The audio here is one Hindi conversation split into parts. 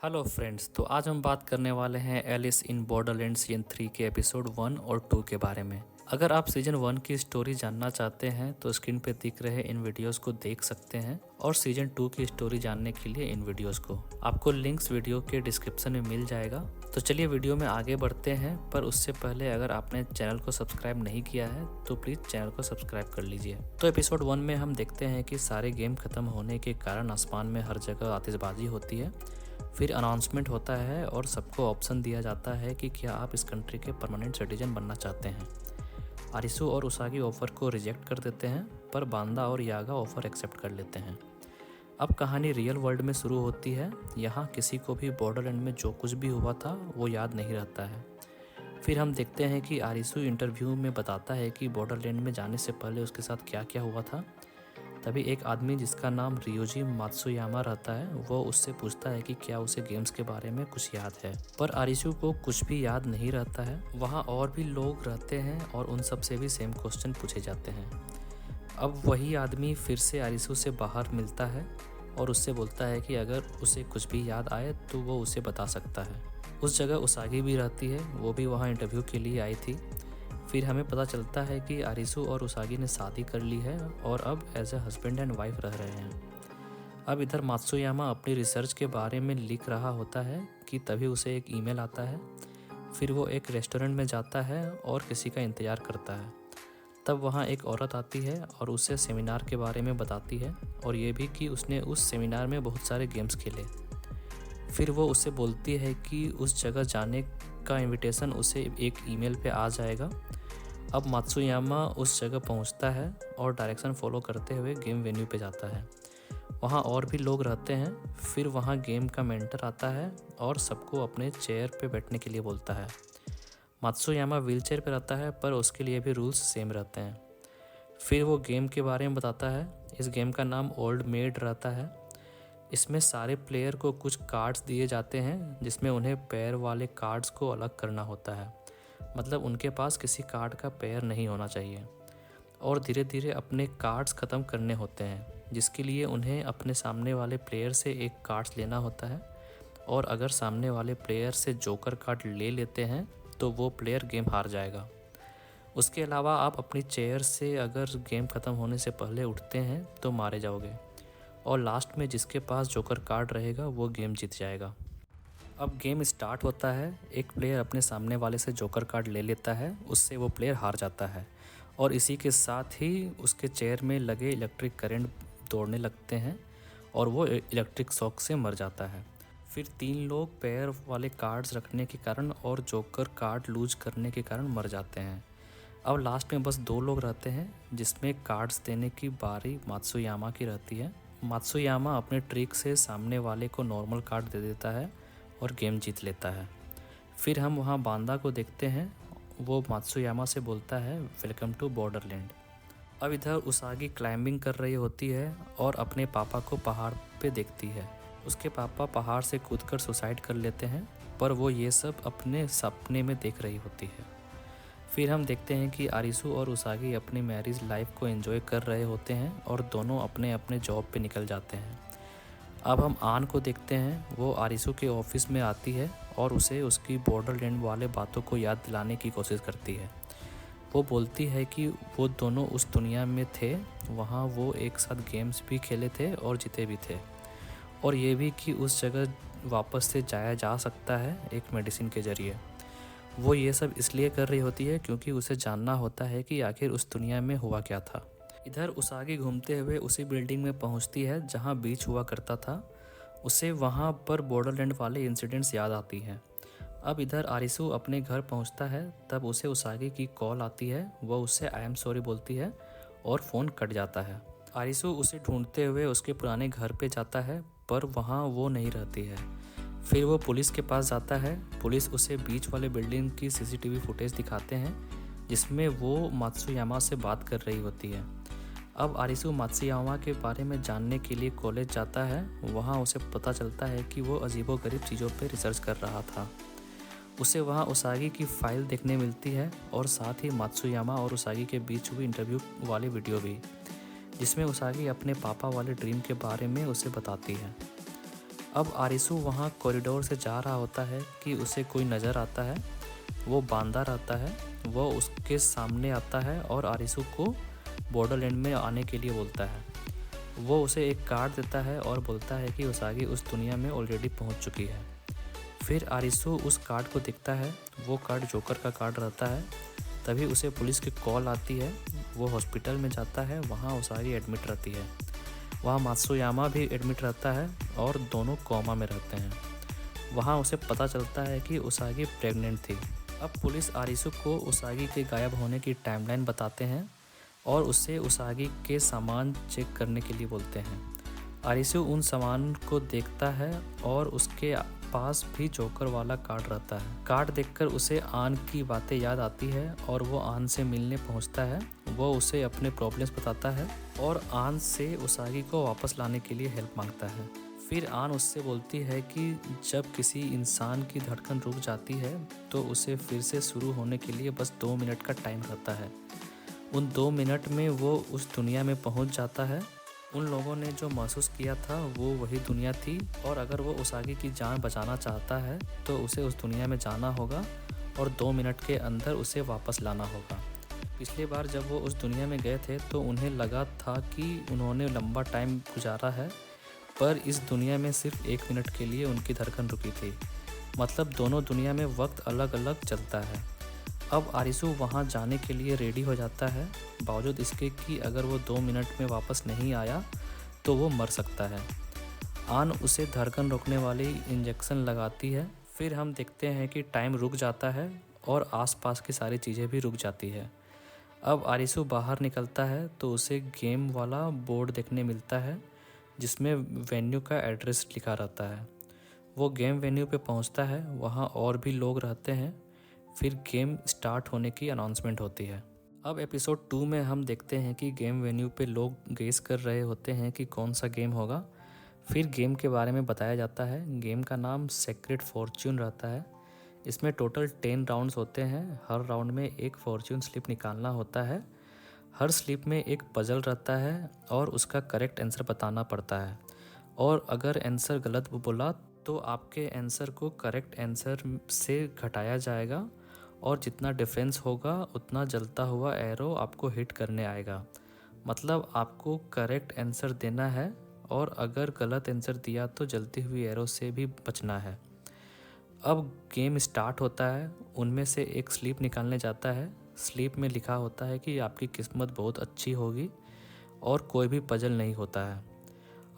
हेलो फ्रेंड्स, तो आज हम बात करने वाले हैं एलिस इन बॉर्डरलैंड सीजन 3 के एपिसोड 1 और 2 के बारे में। अगर आप सीजन 1 की स्टोरी जानना चाहते हैं तो स्क्रीन पे दिख रहे इन वीडियोस को देख सकते हैं और सीजन 2 की स्टोरी जानने के लिए इन वीडियोस को आपको लिंक्स वीडियो के डिस्क्रिप्शन में मिल जाएगा। तो चलिए वीडियो में आगे बढ़ते हैं, पर उससे पहले अगर आपने चैनल को सब्सक्राइब नहीं किया है तो प्लीज़ चैनल को सब्सक्राइब कर लीजिए। तो एपिसोड 1 में हम देखते हैं कि सारे गेम खत्म होने के कारण आसमान में हर जगह आतिशबाजी होती है। फिर अनाउंसमेंट होता है और सबको ऑप्शन दिया जाता है कि क्या आप इस कंट्री के परमानेंट सिटीजन बनना चाहते हैं। आरिसु और उसागी ऑफ़र को रिजेक्ट कर देते हैं, पर बांदा और यागा ऑफ़र एक्सेप्ट कर लेते हैं। अब कहानी रियल वर्ल्ड में शुरू होती है। यहाँ किसी को भी बॉर्डरलैंड में जो कुछ भी हुआ था वो याद नहीं रहता है। फिर हम देखते हैं कि आरिसु इंटरव्यू में बताता है कि बॉर्डरलैंड में जाने से पहले उसके साथ क्या क्या हुआ था। तभी एक आदमी जिसका नाम रियोजी मात्सुयामा रहता है वो उससे पूछता है कि क्या उसे गेम्स के बारे में कुछ याद है, पर आरिसु को कुछ भी याद नहीं रहता है। वहाँ और भी लोग रहते हैं और उन सब से भी सेम क्वेश्चन पूछे जाते हैं। अब वही आदमी फिर से आरिसु से बाहर मिलता है और उससे बोलता है कि अगर उसे कुछ भी याद आए तो वो उसे बता सकता है। उस जगह उसागी भी रहती है, वो भी वहाँ इंटरव्यू के लिए आई थी। फिर हमें पता चलता है कि आरिसु और उसागी ने शादी कर ली है और अब as a husband and wife रह रहे हैं। अब इधर मात्सुयामा अपनी रिसर्च के बारे में लिख रहा होता है कि तभी उसे एक ईमेल आता है। फिर वो एक रेस्टोरेंट में जाता है और किसी का इंतज़ार करता है। तब वहाँ एक औरत आती है और उसे सेमिनार के बारे में बताती है और ये भी कि उसने उस सेमिनार में बहुत सारे गेम्स खेले। फिर वो उससे बोलती है कि उस जगह जाने का इनविटेशन उसे एक ईमेल पे आ जाएगा। अब मात्सुयामा उस जगह पहुंचता है और डायरेक्शन फॉलो करते हुए गेम वेन्यू पे जाता है। वहाँ और भी लोग रहते हैं। फिर वहाँ गेम का मेंटर आता है और सबको अपने चेयर पे बैठने के लिए बोलता है। मात्सुयामा व्हीलचेयर पे रहता है, पर उसके लिए भी रूल्स सेम रहते हैं। फिर वो गेम के बारे में बताता है। इस गेम का नाम ओल्ड मेड रहता है। इसमें सारे प्लेयर को कुछ कार्ड्स दिए जाते हैं जिसमें उन्हें पैर वाले कार्ड्स को अलग करना होता है, मतलब उनके पास किसी कार्ड का पैर नहीं होना चाहिए, और धीरे धीरे अपने कार्ड्स ख़त्म करने होते हैं, जिसके लिए उन्हें अपने सामने वाले प्लेयर से एक कार्ड्स लेना होता है। और अगर सामने वाले प्लेयर से जोकर कार्ड ले लेते हैं तो वो प्लेयर गेम हार जाएगा। उसके अलावा आप अपनी चेयर से अगर गेम ख़त्म होने से पहले उठते हैं तो मारे जाओगे, और लास्ट में जिसके पास जोकर कार्ड रहेगा वो गेम जीत जाएगा। अब गेम स्टार्ट होता है। एक प्लेयर अपने सामने वाले से जोकर कार्ड ले लेता है, उससे वो प्लेयर हार जाता है, और इसी के साथ ही उसके चेयर में लगे इलेक्ट्रिक करंट दौड़ने लगते हैं और वो इलेक्ट्रिक शॉक से मर जाता है। फिर 3 लोग पैर वाले कार्ड्स रखने के कारण और जोकर कार्ड लूज करने के कारण मर जाते हैं। अब लास्ट में बस 2 लोग रहते हैं, जिसमें कार्ड्स देने की बारी मात्सुयामा की रहती है। मात्सुयामा अपने ट्रिक से सामने वाले को नॉर्मल कार्ड दे देता है और गेम जीत लेता है। फिर हम वहाँ बांदा को देखते हैं। वो मात्सुयामा से बोलता है, वेलकम टू बॉर्डरलैंड। अब इधर उसागी क्लाइंबिंग कर रही होती है और अपने पापा को पहाड़ पे देखती है। उसके पापा पहाड़ से कूदकर सुसाइड कर लेते हैं, पर वो ये सब अपने सपने में देख रही होती है। फिर हम देखते हैं कि आरिसु और उसागी अपनी मैरिज लाइफ को एंजॉय कर रहे होते हैं और दोनों अपने अपने जॉब पे निकल जाते हैं। अब हम आन को देखते हैं। वो आरिसु के ऑफिस में आती है और उसे उसकी बॉर्डरलैंड वाले बातों को याद दिलाने की कोशिश करती है। वो बोलती है कि वो दोनों उस दुनिया में थे, वहाँ वो एक साथ गेम्स भी खेले थे और जीते भी थे, और ये भी कि उस जगह वापस से जाया जा सकता है एक मेडिसिन के ज़रिए। वो ये सब इसलिए कर रही होती है क्योंकि उसे जानना होता है कि आखिर उस दुनिया में हुआ क्या था। इधर उसागी घूमते हुए उसी बिल्डिंग में पहुंचती है जहां बीच हुआ करता था। उसे वहां पर बॉर्डरलैंड वाले इंसिडेंट्स याद आती हैं। अब इधर आरिसु अपने घर पहुंचता है, तब उसे उसागी की कॉल आती है। वह उससे आई एम सॉरी बोलती है और फ़ोन कट जाता है। आरिसु उसे ढूंढते हुए उसके पुराने घर पे जाता है, पर वहाँ वो नहीं रहती है। फिर वो पुलिस के पास जाता है। पुलिस उसे बीच वाले बिल्डिंग की सीसीटीवी फुटेज दिखाते हैं जिसमें वो मात्सुयामा से बात कर रही होती है। अब आरिसु मात्सुयामा के बारे में जानने के लिए कॉलेज जाता है। वहाँ उसे पता चलता है कि वो अजीबोगरीब चीज़ों पर रिसर्च कर रहा था। उसे वहाँ उसागी की फाइल देखने मिलती है और साथ ही मात्सुयामा और उसागी के बीच हुई इंटरव्यू वाली वीडियो भी, जिसमें उसागी अपने पापा वाले ड्रीम के बारे में उसे बताती है। अब आरिसू वहाँ कॉरिडोर से जा रहा होता है कि उसे कोई नज़र आता है। वो बांदा रहता है, वो उसके सामने आता है और आरिसू को बॉर्डरलैंड में आने के लिए बोलता है। वो उसे एक कार्ड देता है और बोलता है कि उसागी उस दुनिया में ऑलरेडी पहुंच चुकी है। फिर आरिसू उस कार्ड को देखता है, वो कार्ड जोकर का कार्ड रहता है। तभी उसे पुलिस की कॉल आती है। वो हॉस्पिटल में जाता है, वहाँ उसागी एडमिट रहती है। वहाँ मात्सुयामा भी एडमिट रहता है और दोनों कोमा में रहते हैं। वहाँ उसे पता चलता है कि उसागी प्रेग्नेंट थी। अब पुलिस आरिसू को उसागी के गायब होने की टाइमलाइन बताते हैं और उसे उसागी के सामान चेक करने के लिए बोलते हैं। आरिसू उन सामान को देखता है और उसके पास भी जोकर वाला कार्ड रहता है। कार्ड देखकर उसे आन की बातें याद आती है और वो आन से मिलने पहुंचता है। वो उसे अपने प्रॉब्लम्स बताता है और आन से उसागी को वापस लाने के लिए हेल्प मांगता है। फिर आन उससे बोलती है कि जब किसी इंसान की धड़कन रुक जाती है तो उसे फिर से शुरू होने के लिए बस 2 मिनट का टाइम रहता है। उन 2 मिनट में वो उस दुनिया में पहुंच जाता है। उन लोगों ने जो महसूस किया था वो वही दुनिया थी और अगर वो उसागी की जान बचाना चाहता है तो उसे उस दुनिया में जाना होगा और 2 मिनट के अंदर उसे वापस लाना होगा। पिछली बार जब वो उस दुनिया में गए थे तो उन्हें लगा था कि उन्होंने लंबा टाइम गुजारा है, पर इस दुनिया में सिर्फ 1 मिनट के लिए उनकी धड़कन रुकी थी। मतलब दोनों दुनिया में वक्त अलग अलग चलता है। अब आरिसू वहाँ जाने के लिए रेडी हो जाता है, बावजूद इसके कि अगर वो 2 मिनट में वापस नहीं आया तो वो मर सकता है। आन उसे धड़कन रोकने वाली इंजेक्शन लगाती है। फिर हम देखते हैं कि टाइम रुक जाता है और आसपास की सारी चीज़ें भी रुक जाती है। अब आरिसू बाहर निकलता है तो उसे गेम वाला बोर्ड देखने मिलता है जिसमें वेन्यू का एड्रेस लिखा रहता है। वो गेम वेन्यू पे पहुंचता है, वहाँ और भी लोग रहते हैं। फिर गेम स्टार्ट होने की अनाउंसमेंट होती है। अब एपिसोड 2 में हम देखते हैं कि गेम वेन्यू पे लोग गेस कर रहे होते हैं कि कौन सा गेम होगा। फिर गेम के बारे में बताया जाता है। गेम का नाम सेक्रेट फॉर्च्यून रहता है। इसमें टोटल 10 राउंड्स होते हैं। हर राउंड में एक फॉर्च्यून स्लिप निकालना होता है। हर स्लिप में एक पजल रहता है और उसका करेक्ट आंसर बताना पड़ता है और अगर आंसर गलत बोला तो आपके आंसर को करेक्ट आंसर से घटाया जाएगा और जितना डिफरेंस होगा उतना जलता हुआ एरो आपको हिट करने आएगा। मतलब आपको करेक्ट आंसर देना है और अगर गलत आंसर दिया तो जलती हुई एरो से भी बचना है। अब गेम स्टार्ट होता है। उनमें से एक स्लीप निकालने जाता है। स्लीप में लिखा होता है कि आपकी किस्मत बहुत अच्छी होगी और कोई भी पजल नहीं होता है।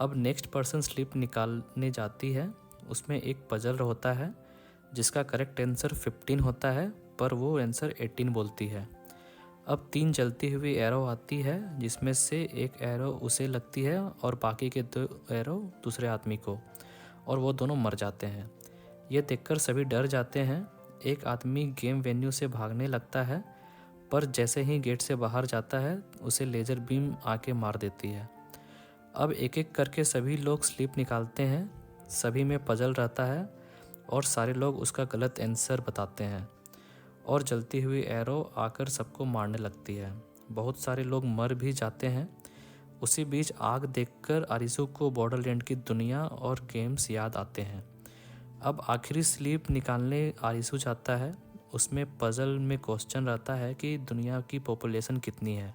अब नेक्स्ट पर्सन स्लीप निकालने जाती है। उसमें एक पजल होता है जिसका करेक्ट आंसर 15 होता है, पर वो आंसर 18 बोलती है। अब 3 जलती हुई एरो आती है जिसमें से एक एरो उसे लगती है और बाकी के 2 एरो दूसरे आदमी को, और वो दोनों मर जाते हैं। ये देखकर सभी डर जाते हैं। एक आदमी गेम वेन्यू से भागने लगता है, पर जैसे ही गेट से बाहर जाता है उसे लेज़र बीम आके मार देती है। अब एक एक करके सभी लोग स्लीप निकालते हैं। सभी में पजल रहता है और सारे लोग उसका गलत आंसर बताते हैं और जलती हुई एरो आकर सबको मारने लगती है। बहुत सारे लोग मर भी जाते हैं। उसी बीच आग देखकर आरिसू को बॉर्डरलैंड की दुनिया और गेम्स याद आते हैं। अब आखिरी स्लीप निकालने आरिसू जाता है। उसमें पजल में क्वेश्चन रहता है कि दुनिया की पॉपुलेशन कितनी है।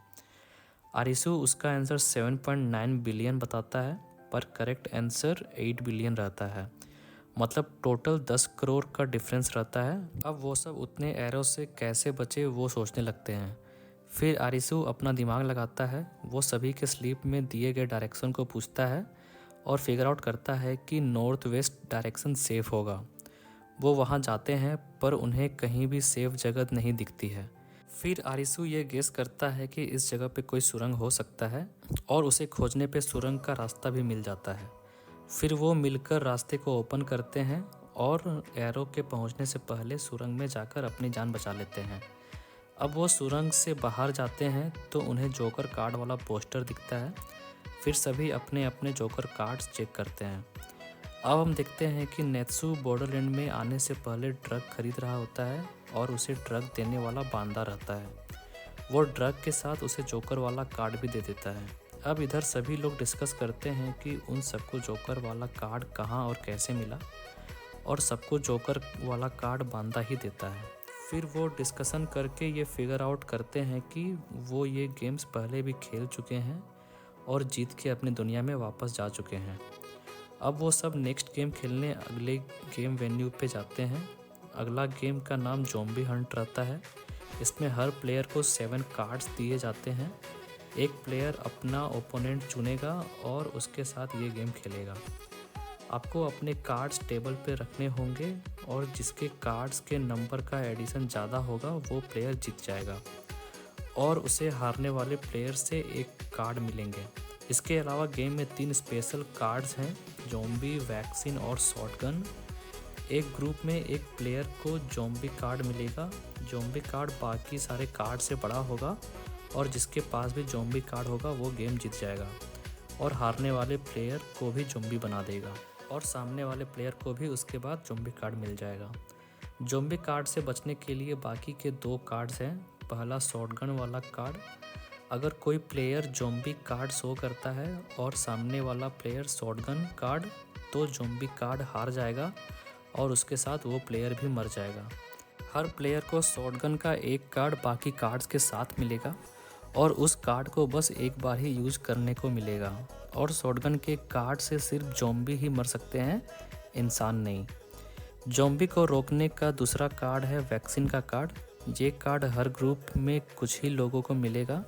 आरिसू उसका आंसर 7.9 बिलियन बताता है, पर करेक्ट आंसर 8 बिलियन रहता है। मतलब टोटल 10 करोड़ का डिफरेंस रहता है। अब वो सब उतने एरो से कैसे बचे वो सोचने लगते हैं। फिर आरिसू अपना दिमाग लगाता है। वो सभी के स्लीप में दिए गए डायरेक्शन को पूछता है और फिगर आउट करता है कि नॉर्थ वेस्ट डायरेक्शन सेफ होगा। वो वहाँ जाते हैं पर उन्हें कहीं भी सेफ जगह नहीं दिखती है। फिर आरिसू ये गेस करता है कि इस जगह पे कोई सुरंग हो सकता है और उसे खोजने पे सुरंग का रास्ता भी मिल जाता है। फिर वो मिलकर रास्ते को ओपन करते हैं और एरो के पहुंचने से पहले सुरंग में जाकर अपनी जान बचा लेते हैं। अब वो सुरंग से बाहर जाते हैं तो उन्हें जोकर कार्ड वाला पोस्टर दिखता है। फिर सभी अपने अपने जोकर कार्ड्स चेक करते हैं। अब हम देखते हैं कि नेत्सू बॉर्डरलैंड में आने से पहले ड्रग खरीद रहा होता है और उसे ड्रग देने वाला बांदा रहता है। वो ड्रग के साथ उसे जोकर वाला कार्ड भी दे देता है। अब इधर सभी लोग डिस्कस करते हैं कि उन सबको जोकर वाला कार्ड कहाँ और कैसे मिला, और सबको जोकर वाला कार्ड बांदा ही देता है। फिर वो डिस्कशन करके ये फिगर आउट करते हैं कि वो ये गेम्स पहले भी खेल चुके हैं और जीत के अपनी दुनिया में वापस जा चुके हैं। अब वो सब नेक्स्ट गेम खेलने अगले गेम वेन्यू पे जाते हैं। अगला गेम का नाम ज़ॉम्बी हंट रहता है। इसमें हर प्लेयर को 7 कार्ड्स दिए जाते हैं। एक प्लेयर अपना ओपोनेंट चुनेगा और उसके साथ ये गेम खेलेगा। आपको अपने कार्ड्स टेबल पे रखने होंगे और जिसके कार्ड्स के नंबर का एडिशन ज़्यादा होगा वो प्लेयर जीत जाएगा और उसे हारने वाले प्लेयर से एक कार्ड मिलेंगे। इसके अलावा गेम में 3 स्पेशल कार्ड्स हैं, ज़ॉम्बी, वैक्सीन और शॉटगन। एक ग्रुप में एक प्लेयर को ज़ॉम्बी कार्ड मिलेगा। ज़ॉम्बी कार्ड बाकी सारे कार्ड से बड़ा होगा और जिसके पास भी ज़ॉम्बी कार्ड होगा वो गेम जीत जाएगा और हारने वाले प्लेयर को भी ज़ॉम्बी बना देगा और सामने वाले प्लेयर को भी उसके बाद ज़ॉम्बी कार्ड मिल जाएगा। ज़ॉम्बी कार्ड से बचने के लिए बाकी के 2 कार्ड्स हैं। पहला शॉटगन वाला कार्ड, अगर कोई प्लेयर ज़ॉम्बी कार्ड शो करता है और सामने वाला प्लेयर शॉटगन कार्ड, तो ज़ॉम्बी कार्ड हार जाएगा और उसके साथ वो प्लेयर भी मर जाएगा। हर प्लेयर को शॉटगन का एक कार्ड बाकी कार्ड्स के साथ मिलेगा और उस कार्ड को बस एक बार ही यूज करने को मिलेगा और शॉटगन के कार्ड से सिर्फ ज़ॉम्बी ही मर सकते हैं, इंसान नहीं। ज़ॉम्बी को रोकने का दूसरा कार्ड है वैक्सीन का कार्ड। ये कार्ड हर ग्रुप में कुछ ही लोगों को मिलेगा।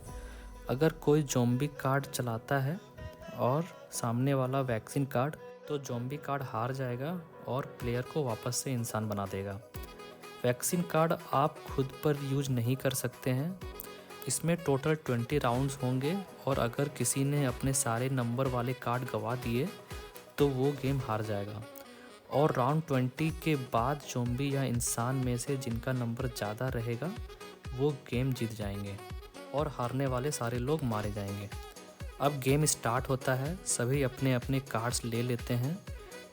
अगर कोई ज़ॉम्बी कार्ड चलाता है और सामने वाला वैक्सीन कार्ड, तो ज़ॉम्बी कार्ड हार जाएगा और प्लेयर को वापस से इंसान बना देगा। वैक्सीन कार्ड आप खुद पर यूज नहीं कर सकते हैं। इसमें टोटल 20 राउंड्स होंगे और अगर किसी ने अपने सारे नंबर वाले कार्ड गंवा दिए तो वो गेम हार जाएगा और राउंड 20 के बाद ज़ॉम्बी या इंसान में से जिनका नंबर ज़्यादा रहेगा वो गेम जीत जाएंगे और हारने वाले सारे लोग मारे जाएंगे। अब गेम स्टार्ट होता है। सभी अपने अपने कार्ड्स ले लेते हैं।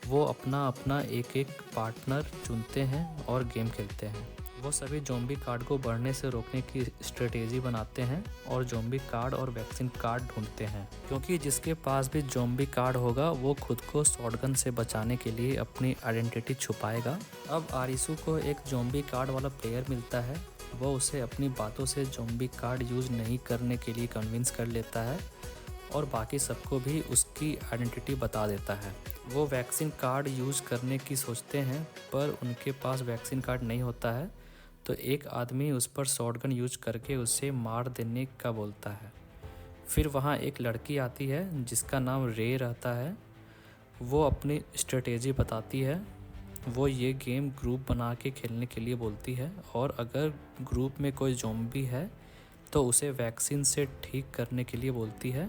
वो अपना अपना एक एक पार्टनर चुनते हैं और गेम खेलते हैं। वो सभी ज़ॉम्बी कार्ड को बढ़ने से रोकने की स्ट्रेटेजी बनाते हैं और ज़ॉम्बी कार्ड और वैक्सीन कार्ड ढूंढते हैं, क्योंकि जिसके पास भी ज़ॉम्बी कार्ड होगा वो खुद को शॉटगन से बचाने के लिए अपनी आइडेंटिटी छुपाएगा। अब आरिसू को एक ज़ॉम्बी कार्ड वाला प्लेयर मिलता है। वो उसे अपनी बातों से ज़ॉम्बी कार्ड यूज़ नहीं करने के लिए कन्विंस कर लेता है और बाकी सबको भी उसकी आइडेंटिटी बता देता है। वो वैक्सीन कार्ड यूज़ करने की सोचते हैं पर उनके पास वैक्सीन कार्ड नहीं होता है, तो एक आदमी उस पर शॉटगन यूज करके उसे मार देने का बोलता है। फिर वहाँ एक लड़की आती है जिसका नाम रे रहता है। वो अपनी स्ट्रेटेजी बताती है। वो ये गेम ग्रुप बना के खेलने के लिए बोलती है और अगर ग्रुप में कोई ज़ॉम्बी है तो उसे वैक्सीन से ठीक करने के लिए बोलती है।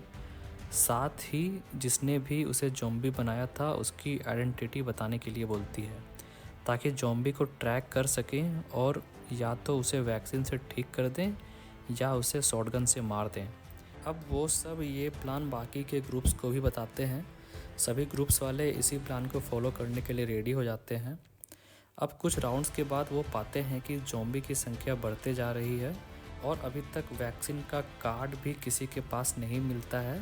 साथ ही जिसने भी उसे ज़ॉम्बी बनाया था उसकी आइडेंटिटी बताने के लिए बोलती है, ताकि ज़ॉम्बी को ट्रैक कर सकें और या तो उसे वैक्सीन से ठीक कर दें या उसे शॉटगन से मार दें। अब वो सब ये प्लान बाकी के ग्रुप्स को भी बताते हैं। सभी ग्रुप्स वाले इसी प्लान को फॉलो करने के लिए रेडी हो जाते हैं। अब कुछ राउंड्स के बाद वो पाते हैं कि ज़ॉम्बी की संख्या बढ़ते जा रही है और अभी तक वैक्सीन का कार्ड भी किसी के पास नहीं मिलता है,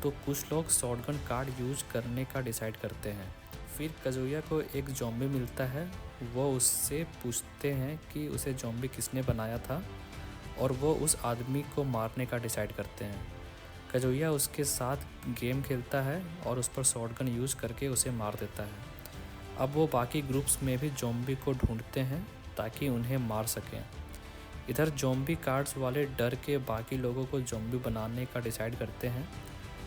तो कुछ लोग शॉटगन कार्ड यूज करने का डिसाइड करते हैं। फिर कजुया को एक ज़ॉम्बी मिलता है। वो उससे पूछते हैं कि उसे ज़ॉम्बी किसने बनाया था और वो उस आदमी को मारने का डिसाइड करते हैं। कजुया उसके साथ गेम खेलता है और उस पर शॉटगन यूज़ करके उसे मार देता है। अब वो बाकी ग्रुप्स में भी ज़ॉम्बी को ढूंढते हैं ताकि उन्हें मार सकें। इधर ज़ॉम्बी कार्ड्स वाले डर के बाकी लोगों को ज़ॉम्बी बनाने का डिसाइड करते हैं।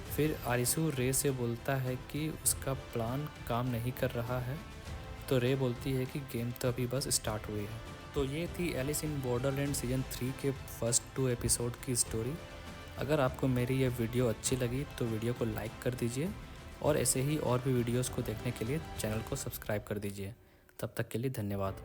फिर आरिसू रे से बोलता है कि उसका प्लान काम नहीं कर रहा है, तो रे बोलती है कि गेम तो अभी बस स्टार्ट हुई है। तो ये थी एलिस इन बॉर्डरलैंड सीजन 3 के फर्स्ट 2 एपिसोड की स्टोरी। अगर आपको मेरी ये वीडियो अच्छी लगी तो वीडियो को लाइक कर दीजिए और ऐसे ही और भी वीडियोस को देखने के लिए चैनल को सब्सक्राइब कर दीजिए। तब तक के लिए धन्यवाद।